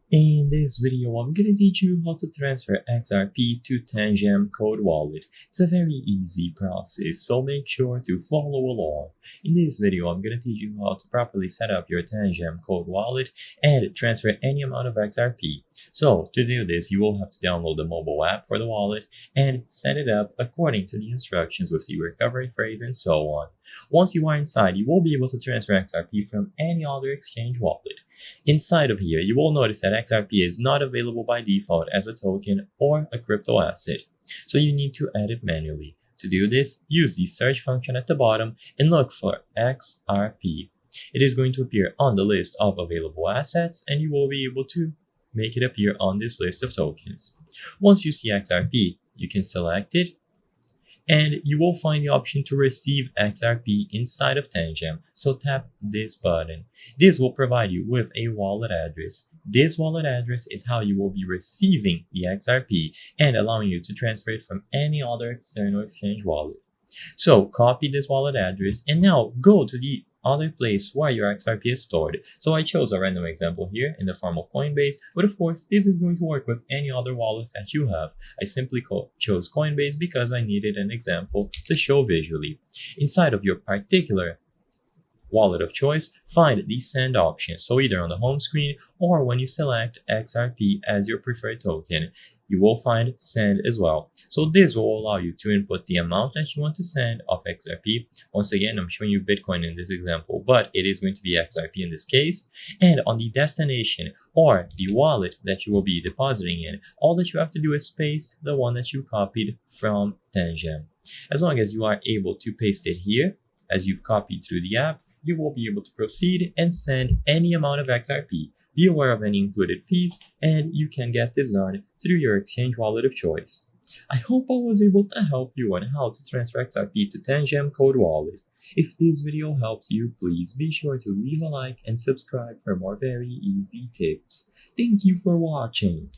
In this video, I'm going to teach you how to transfer XRP to Tangem Code Wallet. It's a very easy process, so make sure to follow along. In this video, I'm going to teach you how to properly set up your Tangem Code Wallet and transfer any amount of XRP. So, to do this, you will have to download the mobile app for the wallet and set it up according to the instructions with the recovery phrase and so on. Once you are inside, you will be able to transfer XRP from any other exchange wallet. Inside of here, you will notice that XRP is not available by default as a token or a crypto asset, so you need to add it manually. To do this, use the search function at the bottom and look for XRP. It is going to appear on the list of available assets, and you will be able to make it appear on this list of tokens. Once you see XRP, you can select it, and you will find the option to receive XRP inside of Tangem, so tap this button. This will provide you with a wallet address. This wallet address is how you will be receiving the XRP and allowing you to transfer it from any other external exchange wallet. So copy this wallet address and now go to the other place where your XRP is stored. So I chose a random example here in the form of Coinbase, but of course this is going to work with any other wallet that you have. I simply chose Coinbase because I needed an example to show visually. Inside of your particular wallet of choice, find the send option. So either on the home screen or when you select XRP as your preferred token, you will find send as well. So this will allow you to input the amount that you want to send of XRP. Once again, I'm showing you Bitcoin in this example, but it is going to be XRP in this case. And on the destination or the wallet that you will be depositing in, all that you have to do is paste the one that you copied from Tangem. As long as you are able to paste it here, as you've copied through the app, you will be able to proceed and send any amount of XRP. Be aware of any included fees, and you can get this done through your exchange wallet of choice. I hope I was able to help you on how to transfer XRP to Tangem Code Wallet. If this video helped you, please be sure to leave a like and subscribe for more very easy tips. Thank you for watching.